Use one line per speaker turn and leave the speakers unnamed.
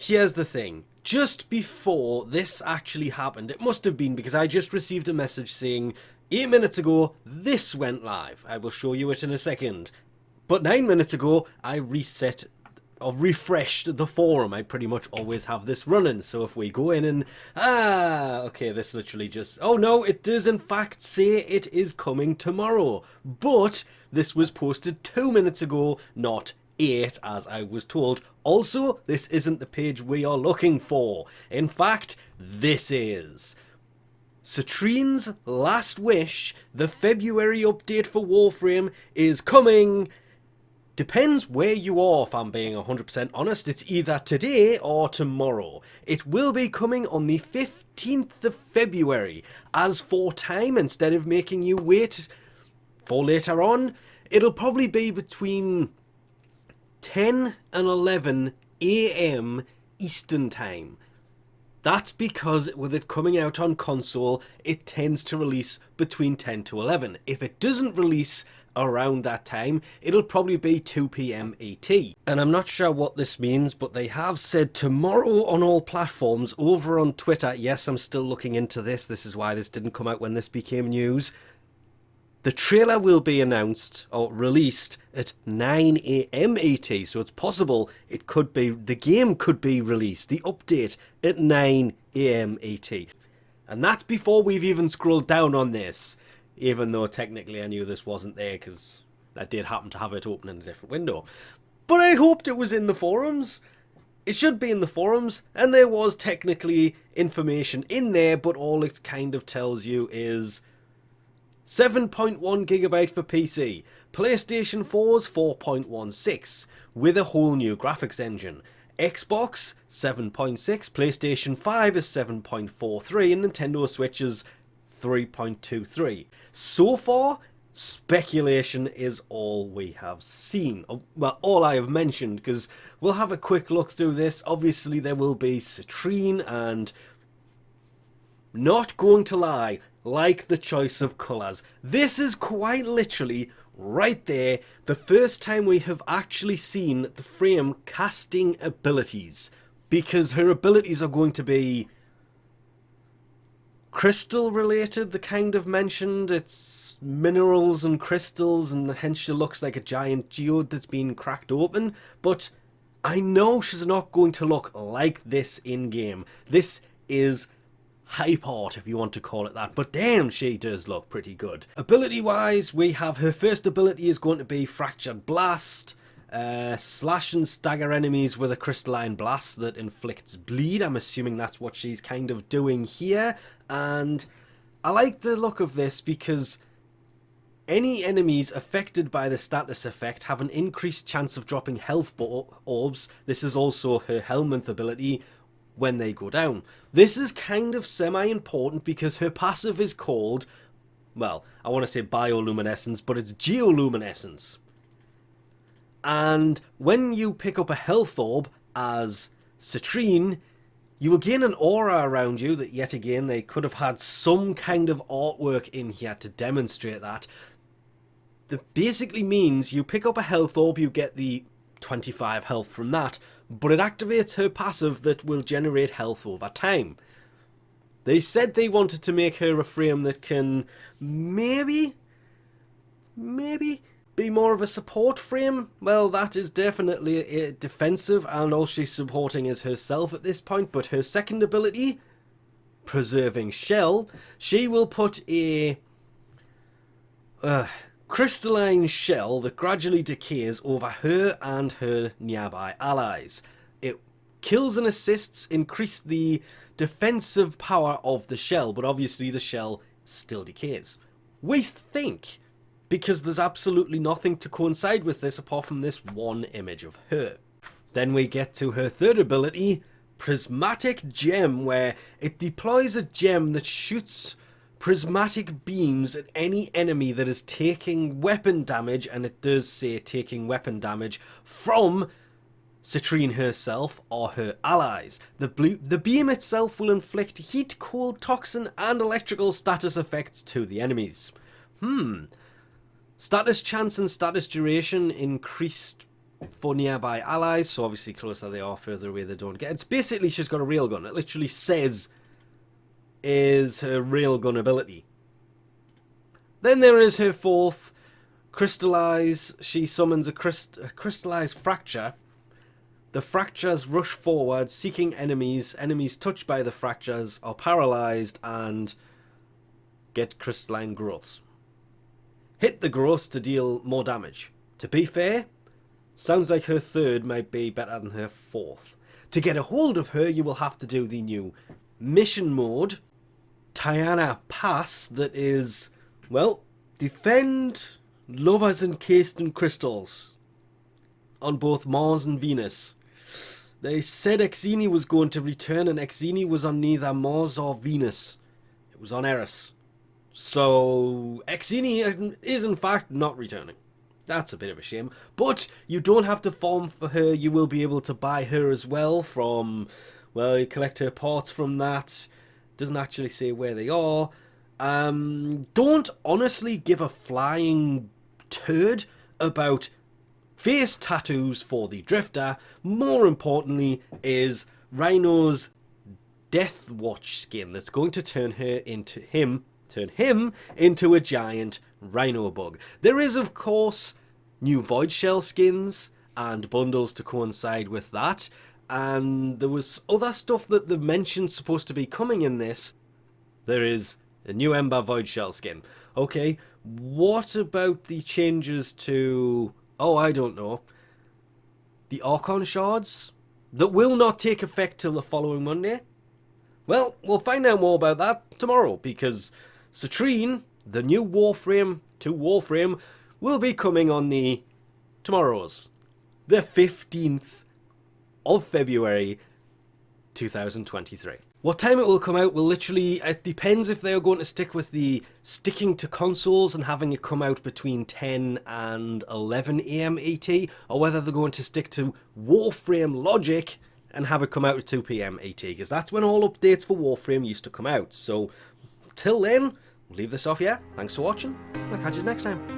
here's the thing. Just before this actually happened, it must have been because I just received a message saying 8 minutes ago this went live. I will show you it in a second. But 9 minutes ago I refreshed the forum. I pretty much always have this running. So if we go in and okay, this literally just, oh no, it does in fact say it is coming tomorrow. But this was posted 2 minutes ago, not 8 as I was told. Also, this isn't the page we are looking for. In fact, this is Citrine's Last Wish. The February update for Warframe is coming. Depends where you are, if I'm being 100% honest. It's either today or tomorrow. It will be coming on the 15th of February. As for time, instead of making you wait for later on, it'll probably be between 10 and 11 AM Eastern Time. That's because with it coming out on console, it tends to release between 10 to 11. If it doesn't release around that time, it'll probably be 2 PM ET. And I'm not sure what this means, but they have said tomorrow on all platforms. Over on Twitter, yes, I'm still looking into this. This is why this didn't come out when this became news. The trailer will be announced or released at 9 AM ET, so it's possible it could be, the game could be released, the update, at 9 AM ET. And that's before we've even scrolled down on this, even though technically I knew this wasn't there because I did happen to have it open in a different window. But I hoped it was in the forums. It should be in the forums, and there was technically information in there, but all it kind of tells you is 7.1 gigabyte for PC, PlayStation 4's 4.16 with a whole new graphics engine, Xbox 7.6, PlayStation 5 is 7.43 and Nintendo Switch is 3.23. So far, speculation is all we have seen. Well, all I have mentioned, because we'll have a quick look through this. Obviously there will be Citrine and, not going to lie, like the choice of colours. This is quite literally right there the first time we have actually seen the Frame casting abilities, because her abilities are going to be crystal related. The kind of mentioned it's minerals and crystals, and hence she looks like a giant geode that's been cracked open. But I know she's not going to look like this in game. This is hype art, if you want to call it that, but damn, she does look pretty good. Ability wise, we have her first ability is going to be Fractured Blast, slash and stagger enemies with a crystalline blast that inflicts bleed. I'm assuming that's what she's kind of doing here, and I like the look of this because any enemies affected by the status effect have an increased chance of dropping health orbs. This is also her Helminth ability when they go down. This is kind of semi-important because her passive is called, well, I want to say bioluminescence, but it's geoluminescence. And when you pick up a health orb as Citrine, you will gain an aura around you that, yet again, they could have had some kind of artwork in here to demonstrate that. That basically means you pick up a health orb, you get the 25 health from that, but it activates her passive that will generate health over time. They said they wanted to make her a frame that can maybe be more of a support frame. Well, that is definitely a defensive, and all she's supporting is herself at this point. But her second ability, Preserving Shell, she will put a crystalline shell that gradually decays over her and her nearby allies. It kills and assists increase the defensive power of the shell, but obviously the shell still decays. We think, because there's absolutely nothing to coincide with this apart from this one image of her. Then we get to her third ability, Prismatic Gem, where it deploys a gem that shoots prismatic beams at any enemy that is taking weapon damage, and it does say taking weapon damage from Citrine herself or her allies. The beam itself will inflict heat, cold, toxin and electrical status effects to the enemies. Status chance and status duration increased for nearby allies, so obviously closer they are, further away they don't get. It's basically she's got a railgun. It literally says is her railgun ability. Then there is her fourth, Crystallize. She summons a crystallized fracture. The fractures rush forward, seeking enemies. Enemies touched by the fractures are paralyzed and get crystalline growths. Hit the growths to deal more damage. To be fair, sounds like her third might be better than her fourth. To get a hold of her, you will have to do the new mission mode, Tiana Pass, that is, well, defend lovers encased in crystals on both Mars and Venus. They said Exini was going to return, and Exini was on neither Mars or Venus. It was on Eris. So Exini is in fact not returning. That's a bit of a shame. But you don't have to farm for her. You will be able to buy her as well from, well, you collect her parts from that. Doesn't actually say where they are. Don't honestly give a flying turd about face tattoos for the Drifter. More importantly is Rhino's Death Watch skin that's going to turn him into a giant Rhino bug. There is, of course, new Void Shell skins and bundles to coincide with that, and there was other stuff that they mentioned supposed to be coming in this. There is a new Ember Void Shell skin. Okay, what about the changes to, oh, I don't know, the Archon shards that will not take effect till the following Monday? Well, we'll find out more about that tomorrow, because Citrine, the new Warframe to Warframe, will be coming on the tomorrow's, the 15th of February 2023. What time it will come out will literally, it depends if they are going to stick with the sticking to consoles and having it come out between 10 and 11 AM ET, or whether they're going to stick to Warframe logic and have it come out at 2 PM ET, because that's when all updates for Warframe used to come out. So till then, we'll leave this off here. Thanks for watching. I'll catch you next time.